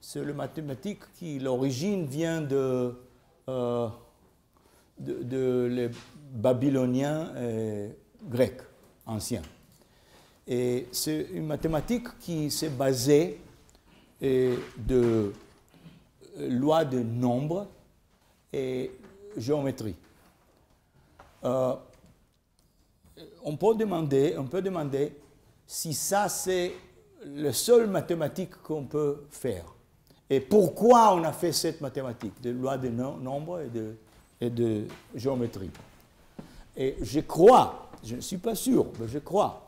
c'est le mathématique qui, l'origine vient de les Babyloniens et Grecs anciens. Et c'est une mathématique qui s'est basée de lois de nombres et géométrie. On peut demander si ça c'est le seul mathématique qu'on peut faire. Et pourquoi on a fait cette mathématique de lois de nombres et de géométrie. Et je crois, je ne suis pas sûr, mais je crois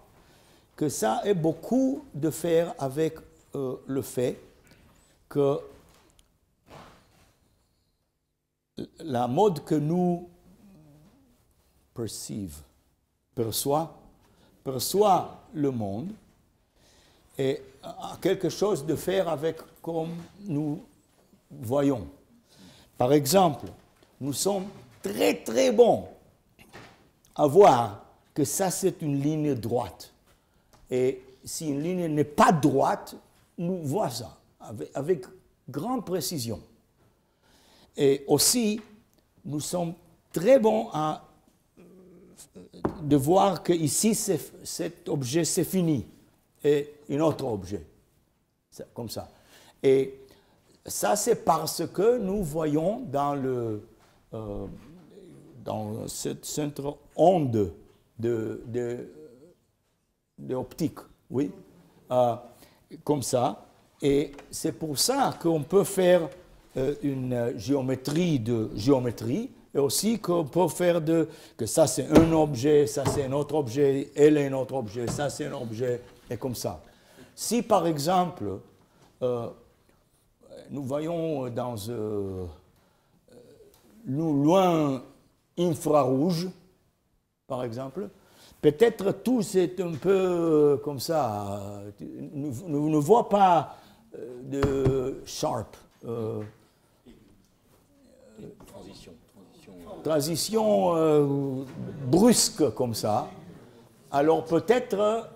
que ça a beaucoup de faire avec le fait que la mode que nous perçoit le monde et a quelque chose de faire avec comme nous voyons. Par exemple, nous sommes très très bons à voir que ça c'est une ligne droite. Et si une ligne n'est pas droite, nous voyons ça avec grande précision. Et aussi, nous sommes très bons de voir que ici cet objet c'est fini et un autre objet, comme ça. Et ça c'est parce que nous voyons dans cette centre onde de optique, oui, comme ça. Et c'est pour ça qu'on peut faire une géométrie de géométrie, et aussi qu'on peut faire que ça c'est un objet, ça c'est un autre objet, elle est un autre objet, ça c'est un objet, et comme ça. Si par exemple, nous voyons dans loin infrarouge, par exemple, peut-être tout c'est un peu comme ça, nous ne voyons pas de sharp. Transition brusque comme ça. Alors peut-être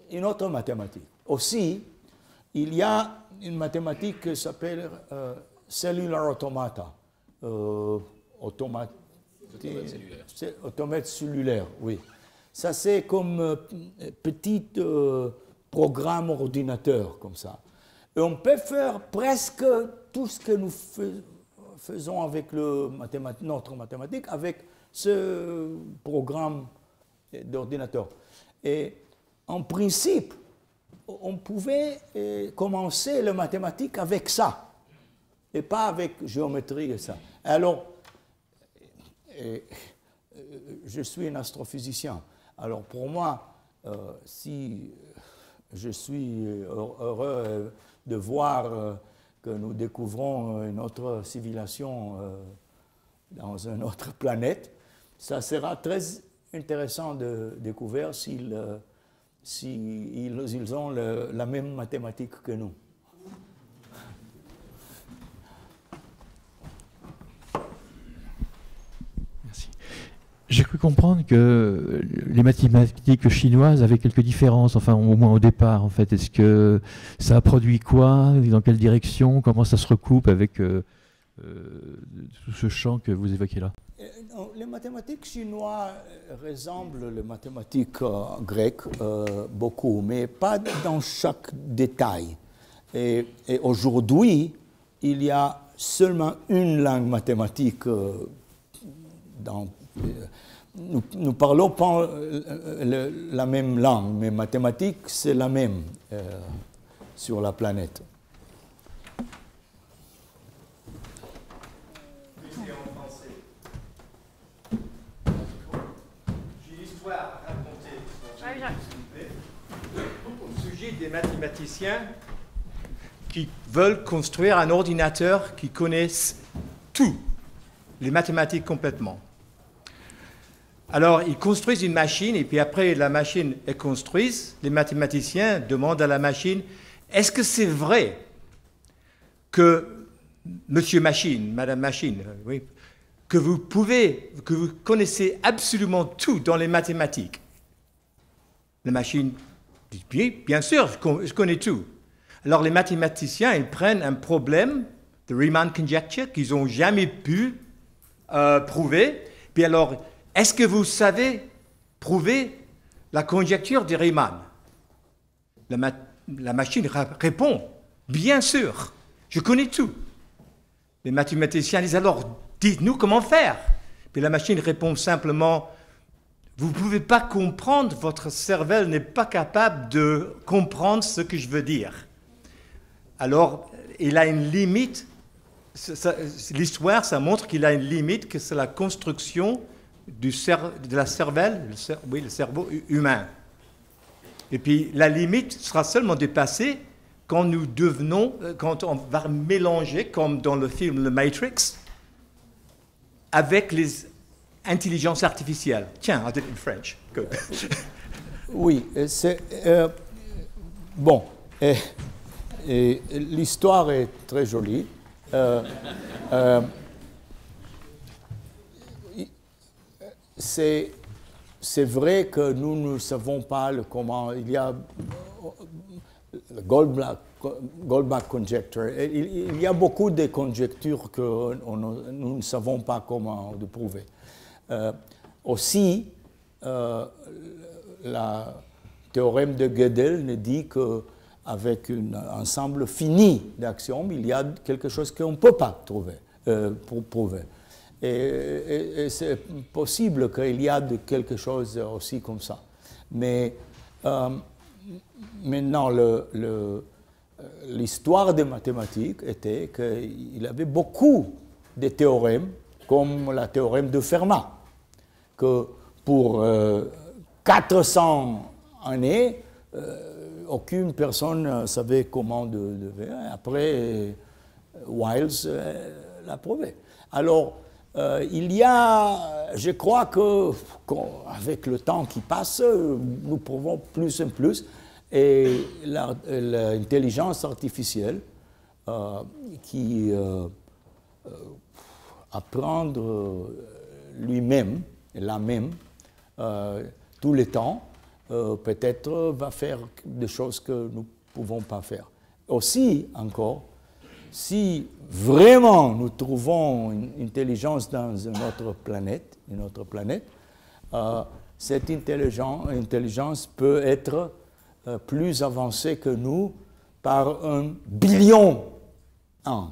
une autre mathématique. Aussi, il y a une mathématique qui s'appelle cellular automata. Automate cellulaire, oui. Ça c'est comme petit programme ordinateur comme ça. Et on peut faire presque tout ce que nous faisons avec notre mathématique, avec ce programme d'ordinateur. Et en principe, on pouvait commencer la mathématique avec ça, et pas avec géométrie et ça. Alors, je suis un astrophysicien. Alors pour moi, si je suis heureux de voir que nous découvrons une autre civilisation dans une autre planète, ça sera très intéressant de découvrir s'ils ont la même mathématique que nous. Merci. J'ai cru comprendre que les mathématiques chinoises avaient quelques différences, enfin au moins au départ en fait. Est-ce que ça a produit quoi? Dans quelle direction? Comment ça se recoupe avec tout ce champ que vous évoquez là? Les mathématiques chinoises ressemblent les mathématiques grecques beaucoup, mais pas dans chaque détail. Et aujourd'hui, il y a seulement une langue mathématique dans... Nous parlons pas la même langue, mais mathématiques, c'est la même sur la planète. J'ai une histoire à raconter au sujet des mathématiciens qui veulent construire un ordinateur qui connaisse tout, les mathématiques complètement. Alors, ils construisent une machine, et puis après la machine est construite, les mathématiciens demandent à la machine, est-ce que c'est vrai que Monsieur Machine, Madame Machine, oui, que vous connaissez absolument tout dans les mathématiques. La machine dit, oui, bien sûr, je connais tout. Alors les mathématiciens, ils prennent un problème de Riemann conjecture qu'ils n'ont jamais pu prouver. Puis alors, est-ce que vous savez prouver la conjecture de Riemann? La machine répond, bien sûr, je connais tout. Les mathématiciens disent alors, dites-nous comment faire. Puis la machine répond simplement, vous ne pouvez pas comprendre, votre cervelle n'est pas capable de comprendre ce que je veux dire. Alors, il a une limite, l'histoire, ça montre qu'il a une limite, que c'est la construction de la cervelle, le cerveau humain. Et puis la limite sera seulement dépassée quand quand on va mélanger, comme dans le film The Matrix, avec les intelligences artificielles. Tiens, I did it in French. Good. Oui, c'est bon. Et l'histoire est très jolie. C'est vrai que nous ne savons pas comment. Il y a le Goldbach conjecture. Il y a beaucoup de conjectures que nous ne savons pas comment de prouver. Aussi, le théorème de Gödel nous dit qu'avec un ensemble fini d'axiomes, il y a quelque chose qu'on ne peut pas pour prouver. Et c'est possible qu'il y a quelque chose aussi comme ça. Mais maintenant, l'histoire des mathématiques était qu'il y avait beaucoup de théorèmes, comme le théorème de Fermat, que pour 400 années, aucune personne ne savait comment de faire. Après, Wiles l'a prouvé. Alors, il y a, je crois qu'avec le temps qui passe, nous prouvons plus et plus, et l'intelligence artificielle qui apprendre lui-même, la-même, tout le temps, peut-être va faire des choses que nous ne pouvons pas faire. Aussi, encore, si vraiment nous trouvons une intelligence dans une autre planète, cette intelligence peut être plus avancée que nous par 1 billion ans.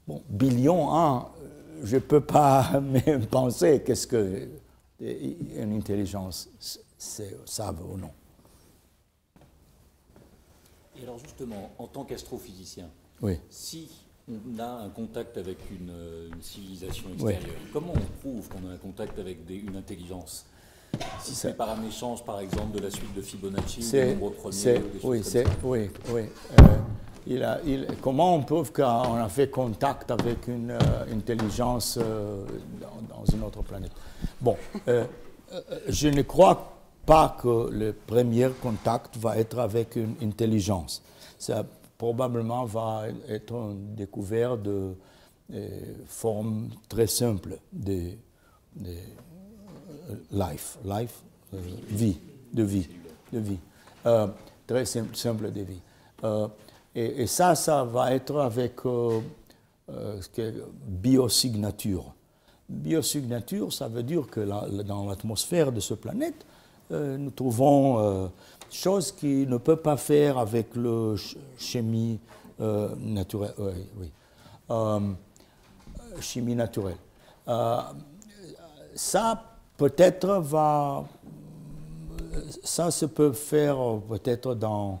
Bon, billion ans, je ne peux pas même penser qu'est-ce qu'une intelligence savent ou non. Et alors justement, en tant qu'astrophysicien, oui. Si on a un contact avec une civilisation extérieure, oui. Comment on prouve qu'on a un contact avec une intelligence? Si c'est par un échange, par exemple, de la suite de Fibonacci, des nombres premiers, ou des choses comme ça. Comment on prouve qu'on a fait contact avec une intelligence dans une autre planète? Bon, je ne crois pas que le premier contact va être avec une intelligence. Ça probablement va être une découverte de formes très simples de vie, très simple de vie. Et ça va être avec biosignature. Biosignature, ça veut dire que dans l'atmosphère de cette planète, nous trouvons choses qui ne peuvent pas faire avec la chimie naturelle. Chimie naturelle. Ça, peut-être, ça se peut faire peut-être dans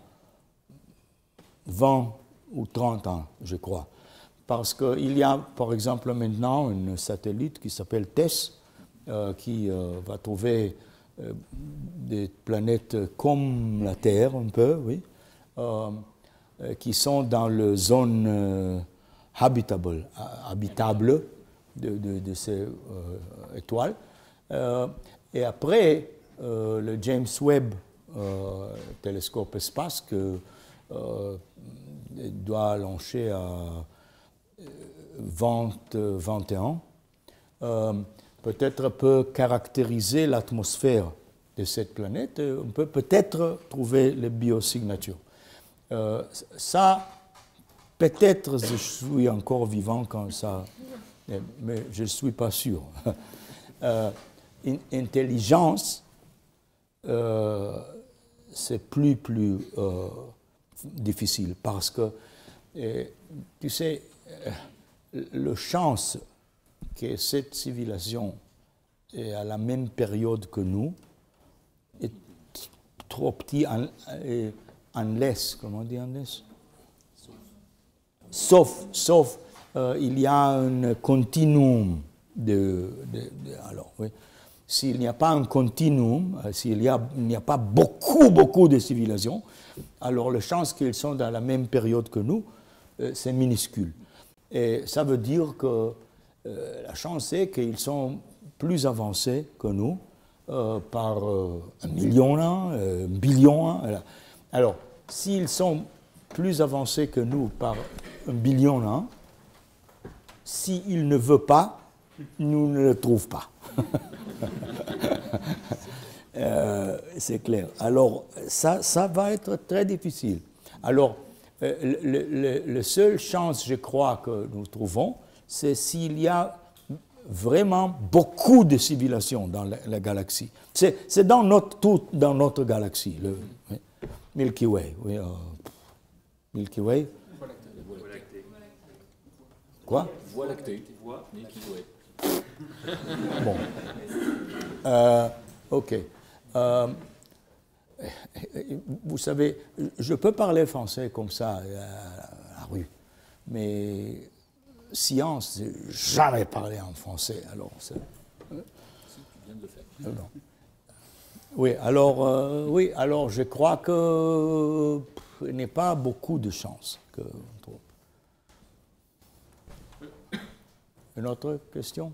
20 ou 30 ans, je crois. Parce qu'il y a, par exemple, maintenant, un satellite qui s'appelle TESS, qui va trouver des planètes comme la Terre, un peu, oui, qui sont dans la zone habitable de ces étoiles. Et après, le James Webb télescope espace que doit lancer à 2021, peut-être peut caractériser l'atmosphère de cette planète. On peut peut-être trouver les biosignatures. Ça, peut-être je suis encore vivant quand ça, mais je ne suis pas sûr. Intelligence, c'est plus difficile parce que, tu sais, la chance que cette civilisation est à la même période que nous est trop petit unless, comment on dit unless? Sauf il y a un continuum alors, oui. S'il n'y a pas un continuum, s'il n'y a pas beaucoup de civilisations, alors la chance qu'ils sont dans la même période que nous, c'est minuscule. Et ça veut dire que la chance est qu'ils sont plus avancés que nous par 1 million d'ans, 1 billion d'ans. Alors, s'ils sont plus avancés que nous par 1 billion d'ans, s'ils ne veulent pas, nous ne le trouvons pas. C'est clair. Alors, ça va être très difficile. Alors, la seule chance, je crois, que nous trouvons, c'est s'il y a vraiment beaucoup de civilisations dans la galaxie. C'est dans notre galaxie, le Milky Way. Oui, Milky Way. Quoi? Voie lactée. Milky Way. Bon. OK. Vous savez, je peux parler français comme ça à la rue, mais science, jamais parlé en français. Alors, si, tu viens de le faire. Non. Oui, alors je crois que il n'y a pas beaucoup de chances que on trouve. Une autre question?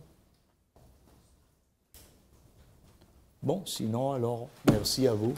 Bon, sinon, alors, merci à vous.